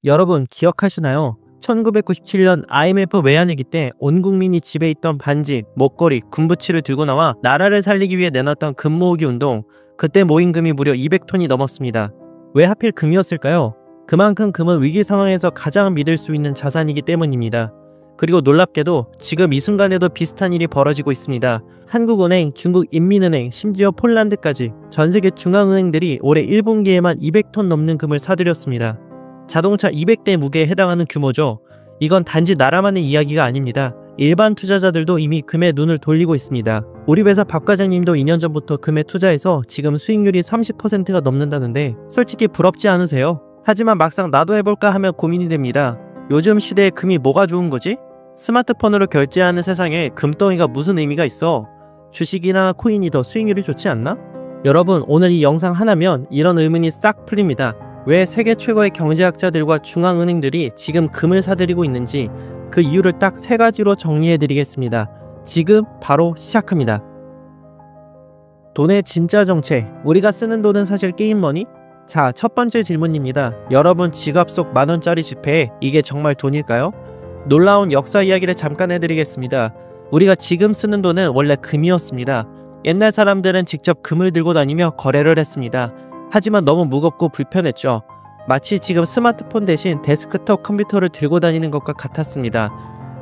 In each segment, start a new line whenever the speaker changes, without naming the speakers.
여러분 기억하시나요? 1997년 IMF 외환위기 때 온 국민이 집에 있던 반지, 목걸이, 군부치를 들고 나와 나라를 살리기 위해 내놨던 금 모으기 운동. 그때 모인 금이 무려 200톤이 넘었습니다. 왜 하필 금이었을까요? 그만큼 금은 위기 상황에서 가장 믿을 수 있는 자산이기 때문입니다. 그리고 놀랍게도 지금 이 순간에도 비슷한 일이 벌어지고 있습니다. 한국은행, 중국인민은행, 심지어 폴란드까지 전세계 중앙은행들이 올해 1분기에만 200톤 넘는 금을 사들였습니다. 자동차 200대 무게에 해당하는 규모죠. 이건 단지 나라만의 이야기가 아닙니다. 일반 투자자들도 이미 금에 눈을 돌리고 있습니다. 우리 회사 박 과장님도 2년 전부터 금에 투자해서 지금 수익률이 30%가 넘는다는데 솔직히 부럽지 않으세요? 하지만 막상 나도 해볼까 하면 고민이 됩니다. 요즘 시대에 금이 뭐가 좋은 거지? 스마트폰으로 결제하는 세상에 금덩이가 무슨 의미가 있어? 주식이나 코인이 더 수익률이 좋지 않나? 여러분, 오늘 이 영상 하나면 이런 의문이 싹 풀립니다. 왜 세계 최고의 경제학자들과 중앙은행들이 지금 금을 사들이고 있는지 그 이유를 딱 3가지로 정리해드리겠습니다. 지금 바로 시작합니다. 돈의 진짜 정체, 우리가 쓰는 돈은 사실 게임머니? 자, 첫 번째 질문입니다. 여러분 지갑 속 만원짜리 지폐에 이게 정말 돈일까요? 놀라운 역사 이야기를 잠깐 해드리겠습니다. 우리가 지금 쓰는 돈은 원래 금이었습니다. 옛날 사람들은 직접 금을 들고 다니며 거래를 했습니다. 하지만 너무 무겁고 불편했죠. 마치 지금 스마트폰 대신 데스크톱 컴퓨터를 들고 다니는 것과 같았습니다.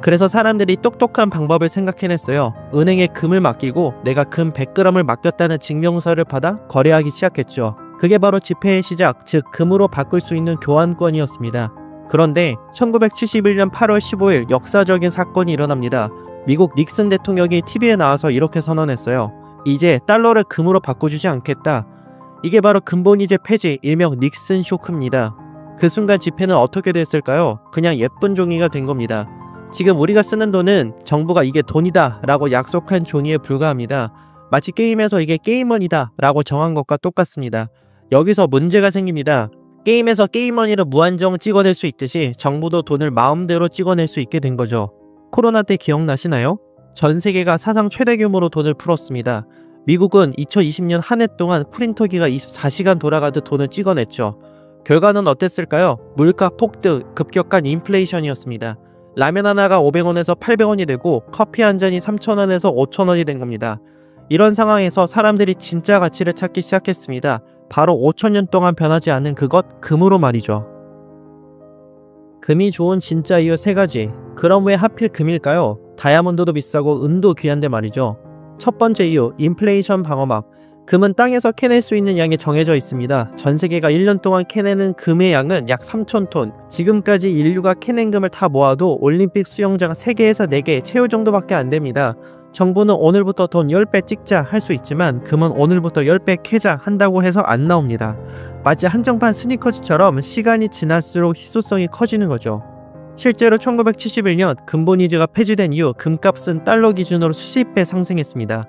그래서 사람들이 똑똑한 방법을 생각해냈어요. 은행에 금을 맡기고 내가 금 100g을 맡겼다는 증명서를 받아 거래하기 시작했죠. 그게 바로 지폐의 시작, 즉 금으로 바꿀 수 있는 교환권이었습니다. 그런데 1971년 8월 15일 역사적인 사건이 일어납니다. 미국 닉슨 대통령이 TV에 나와서 이렇게 선언했어요. 이제 달러를 금으로 바꿔주지 않겠다. 이게 바로 근본이제 폐지, 일명 닉슨 쇼크입니다. 그 순간 지폐는 어떻게 됐을까요? 그냥 예쁜 종이가 된 겁니다. 지금 우리가 쓰는 돈은 정부가 이게 돈이다 라고 약속한 종이에 불과합니다. 마치 게임에서 이게 게임머니다 라고 정한 것과 똑같습니다. 여기서 문제가 생깁니다. 게임에서 게임머니로 무한정 찍어낼 수 있듯이 정부도 돈을 마음대로 찍어낼 수 있게 된 거죠. 코로나 때 기억나시나요? 전 세계가 사상 최대 규모로 돈을 풀었습니다. 미국은 2020년 한 해 동안 프린터기가 24시간 돌아가듯 돈을 찍어냈죠. 결과는 어땠을까요? 물가 폭등, 급격한 인플레이션이었습니다. 라면 하나가 500원에서 800원이 되고 커피 한 잔이 3,000원에서 5,000원이 된 겁니다. 이런 상황에서 사람들이 진짜 가치를 찾기 시작했습니다. 바로 5,000년 동안 변하지 않은 그것, 금으로 말이죠. 금이 좋은 진짜 이유 3가지. 그럼 왜 하필 금일까요? 다이아몬드도 비싸고 은도 귀한데 말이죠. 첫 번째 이유, 인플레이션 방어막. 금은 땅에서 캐낼 수 있는 양이 정해져 있습니다. 전 세계가 1년 동안 캐내는 금의 양은 약 3,000톤. 지금까지 인류가 캐낸 금을 다 모아도 올림픽 수영장 3개에서 4개 채울 정도밖에 안 됩니다. 정부는 오늘부터 돈 10배 찍자 할 수 있지만 금은 오늘부터 10배 캐자 한다고 해서 안 나옵니다. 마치 한정판 스니커즈처럼 시간이 지날수록 희소성이 커지는 거죠. 실제로 1971년 금본위제가 폐지된 이후 금값은 달러 기준으로 수십 배 상승했습니다.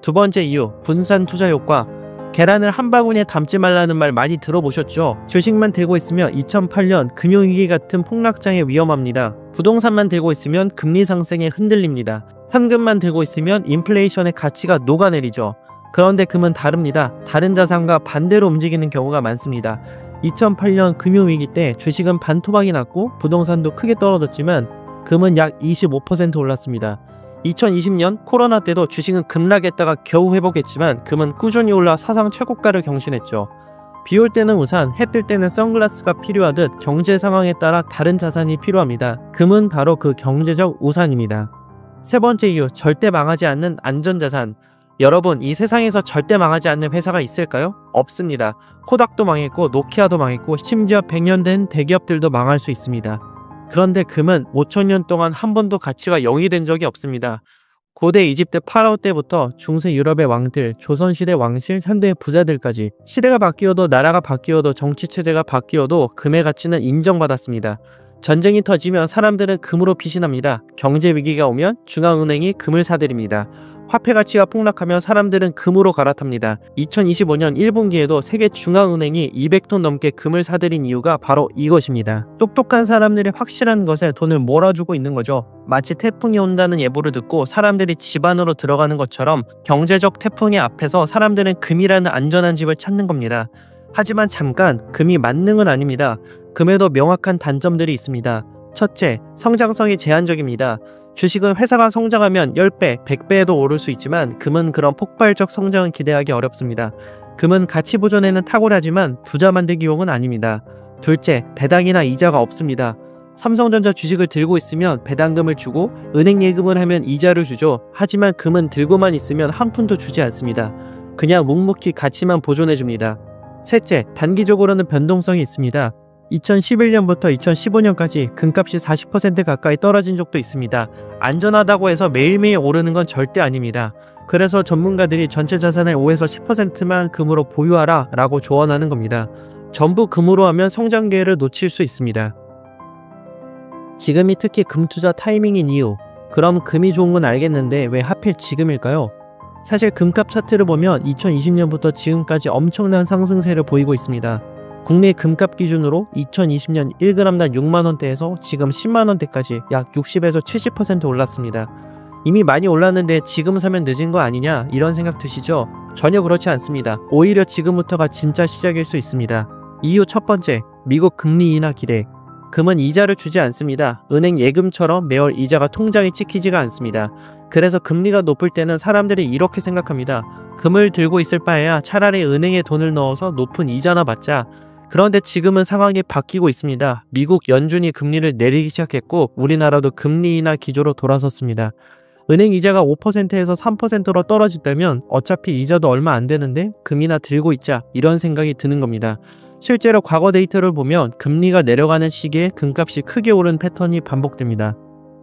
두 번째 이유, 분산 투자 효과. 계란을 한 바구니에 담지 말라는 말 많이 들어보셨죠? 주식만 들고 있으면 2008년 금융위기 같은 폭락장에 위험합니다. 부동산만 들고 있으면 금리 상승에 흔들립니다. 현금만 들고 있으면 인플레이션의 가치가 녹아내리죠. 그런데 금은 다릅니다. 다른 자산과 반대로 움직이는 경우가 많습니다. 2008년 금융위기 때 주식은 반토막이 났고 부동산도 크게 떨어졌지만 금은 약 25% 올랐습니다. 2020년 코로나 때도 주식은 급락했다가 겨우 회복했지만 금은 꾸준히 올라 사상 최고가를 경신했죠. 비 올 때는 우산, 해 뜰 때는 선글라스가 필요하듯 경제 상황에 따라 다른 자산이 필요합니다. 금은 바로 그 경제적 우산입니다. 세 번째 이유, 절대 망하지 않는 안전자산. 여러분, 이 세상에서 절대 망하지 않는 회사가 있을까요? 없습니다. 코닥도 망했고 노키아도 망했고 심지어 100년 된 대기업들도 망할 수 있습니다. 그런데 금은 5,000년 동안 한 번도 가치가 0이 된 적이 없습니다. 고대 이집트 파라오 때부터 중세 유럽의 왕들, 조선시대 왕실, 현대의 부자들까지 시대가 바뀌어도 나라가 바뀌어도 정치체제가 바뀌어도 금의 가치는 인정받았습니다. 전쟁이 터지면 사람들은 금으로 피신합니다. 경제위기가 오면 중앙은행이 금을 사들입니다. 화폐 가치가 폭락하면 사람들은 금으로 갈아탑니다. 2025년 1분기에도 세계 중앙은행이 200톤 넘게 금을 사들인 이유가 바로 이것입니다. 똑똑한 사람들이 확실한 것에 돈을 몰아주고 있는 거죠. 마치 태풍이 온다는 예보를 듣고 사람들이 집 안으로 들어가는 것처럼 경제적 태풍의 앞에서 사람들은 금이라는 안전한 집을 찾는 겁니다. 하지만 잠깐, 금이 만능은 아닙니다. 금에도 명확한 단점들이 있습니다. 첫째, 성장성이 제한적입니다. 주식은 회사가 성장하면 10배, 100배에도 오를 수 있지만 금은 그런 폭발적 성장은 기대하기 어렵습니다. 금은 가치 보존에는 탁월하지만 부자 만들기용은 아닙니다. 둘째, 배당이나 이자가 없습니다. 삼성전자 주식을 들고 있으면 배당금을 주고 은행 예금을 하면 이자를 주죠. 하지만 금은 들고만 있으면 한 푼도 주지 않습니다. 그냥 묵묵히 가치만 보존해줍니다. 셋째, 단기적으로는 변동성이 있습니다. 2011년부터 2015년까지 금값이 40% 가까이 떨어진 적도 있습니다. 안전하다고 해서 매일매일 오르는 건 절대 아닙니다. 그래서 전문가들이 전체 자산의 5에서 10%만 금으로 보유하라 라고 조언하는 겁니다. 전부 금으로 하면 성장 기회를 놓칠 수 있습니다. 지금이 특히 금 투자 타이밍인 이유. 그럼 금이 좋은 건 알겠는데 왜 하필 지금일까요? 사실 금값 차트를 보면 2020년부터 지금까지 엄청난 상승세를 보이고 있습니다. 국내 금값 기준으로 2020년 1g당 6만원대에서 지금 10만원대까지 약 60에서 70% 올랐습니다. 이미 많이 올랐는데 지금 사면 늦은 거 아니냐 이런 생각 드시죠? 전혀 그렇지 않습니다. 오히려 지금부터가 진짜 시작일 수 있습니다. 이유 첫 번째, 미국 금리 인하 기대. 금은 이자를 주지 않습니다. 은행 예금처럼 매월 이자가 통장에 찍히지가 않습니다. 그래서 금리가 높을 때는 사람들이 이렇게 생각합니다. 금을 들고 있을 바에야 차라리 은행에 돈을 넣어서 높은 이자나 받자. 그런데 지금은 상황이 바뀌고 있습니다. 미국 연준이 금리를 내리기 시작했고 우리나라도 금리 인하 기조로 돌아섰습니다. 은행 이자가 5%에서 3%로 떨어진다면 어차피 이자도 얼마 안 되는데 금이나 들고 있자 이런 생각이 드는 겁니다. 실제로 과거 데이터를 보면 금리가 내려가는 시기에 금값이 크게 오른 패턴이 반복됩니다.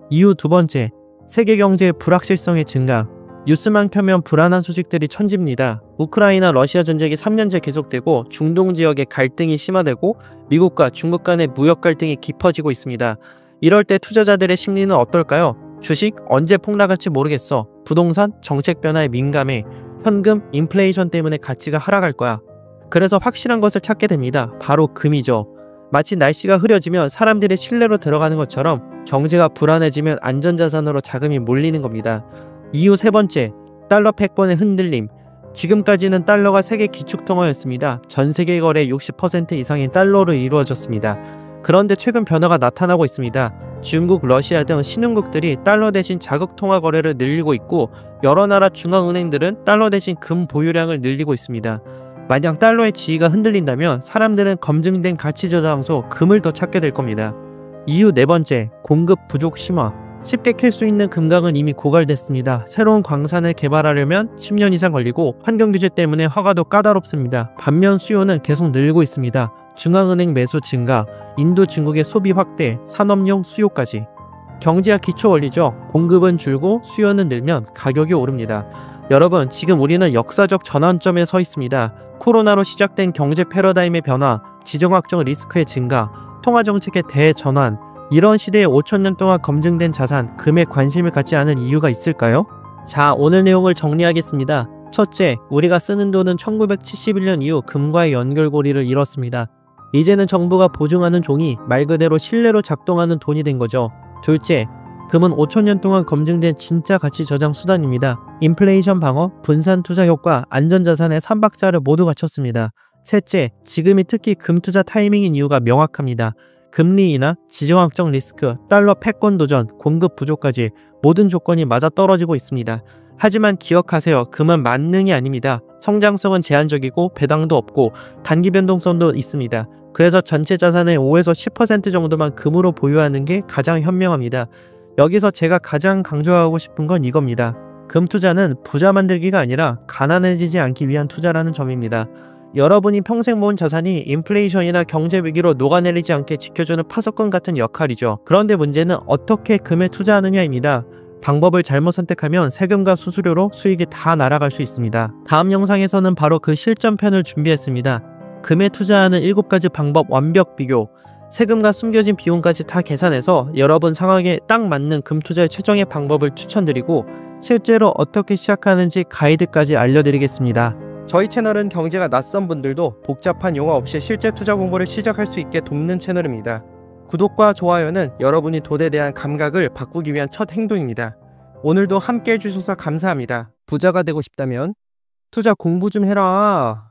이유 두 번째, 세계 경제의 불확실성의 증가. 뉴스만 켜면 불안한 소식들이 천지입니다. 우크라이나 러시아 전쟁이 3년째 계속되고 중동 지역의 갈등이 심화되고 미국과 중국 간의 무역 갈등이 깊어지고 있습니다. 이럴 때 투자자들의 심리는 어떨까요? 주식 언제 폭락할지 모르겠어. 부동산 정책 변화에 민감해. 현금 인플레이션 때문에 가치가 하락할 거야. 그래서 확실한 것을 찾게 됩니다. 바로 금이죠. 마치 날씨가 흐려지면 사람들이 실내로 들어가는 것처럼 경제가 불안해지면 안전자산으로 자금이 몰리는 겁니다. 이유 세 번째, 달러 패권의 흔들림. 지금까지는 달러가 세계 기축통화였습니다. 전 세계 거래 60% 이상이 달러로 이루어졌습니다. 그런데 최근 변화가 나타나고 있습니다. 중국, 러시아 등 신흥국들이 달러 대신 자국통화 거래를 늘리고 있고 여러 나라 중앙은행들은 달러 대신 금 보유량을 늘리고 있습니다. 만약 달러의 지위가 흔들린다면 사람들은 검증된 가치 저장소 금을 더 찾게 될 겁니다. 이유 네 번째, 공급 부족 심화. 쉽게 캘 수 있는 금강은 이미 고갈됐습니다. 새로운 광산을 개발하려면 10년 이상 걸리고 환경규제 때문에 허가도 까다롭습니다. 반면 수요는 계속 늘고 있습니다. 중앙은행 매수 증가, 인도 중국의 소비 확대, 산업용 수요까지. 경제학 기초 원리죠. 공급은 줄고 수요는 늘면 가격이 오릅니다. 여러분, 지금 우리는 역사적 전환점에 서 있습니다. 코로나로 시작된 경제 패러다임의 변화, 지정학적 리스크의 증가, 통화정책의 대전환, 이런 시대에 5천년 동안 검증된 자산, 금에 관심을 갖지 않은 이유가 있을까요? 자, 오늘 내용을 정리하겠습니다. 첫째, 우리가 쓰는 돈은 1971년 이후 금과의 연결고리를 잃었습니다. 이제는 정부가 보증하는 종이 말 그대로 신뢰로 작동하는 돈이 된 거죠. 둘째, 금은 5천년 동안 검증된 진짜 가치 저장 수단입니다. 인플레이션 방어, 분산 투자 효과, 안전자산의 3박자를 모두 갖췄습니다. 셋째, 지금이 특히 금 투자 타이밍인 이유가 명확합니다. 금리 인하, 지정학적 리스크, 달러 패권 도전, 공급 부족까지 모든 조건이 맞아떨어지고 있습니다. 하지만 기억하세요. 금은 만능이 아닙니다. 성장성은 제한적이고 배당도 없고 단기 변동성도 있습니다. 그래서 전체 자산의 5에서 10% 정도만 금으로 보유하는 게 가장 현명합니다. 여기서 제가 가장 강조하고 싶은 건 이겁니다. 금 투자는 부자 만들기가 아니라 가난해지지 않기 위한 투자라는 점입니다. 여러분이 평생 모은 자산이 인플레이션이나 경제 위기로 녹아내리지 않게 지켜주는 파석권 같은 역할이죠. 그런데 문제는 어떻게 금에 투자하느냐입니다. 방법을 잘못 선택하면 세금과 수수료로 수익이 다 날아갈 수 있습니다. 다음 영상에서는 바로 그 실전편을 준비했습니다. 금에 투자하는 7가지 방법 완벽 비교. 세금과 숨겨진 비용까지 다 계산해서 여러분 상황에 딱 맞는 금 투자의 최종의 방법을 추천드리고 실제로 어떻게 시작하는지 가이드까지 알려드리겠습니다. 저희 채널은 경제가 낯선 분들도 복잡한 용어 없이 실제 투자 공부를 시작할 수 있게 돕는 채널입니다. 구독과 좋아요는 여러분이 돈에 대한 감각을 바꾸기 위한 첫 행동입니다. 오늘도 함께 해주셔서 감사합니다. 부자가 되고 싶다면 투자 공부 좀 해라.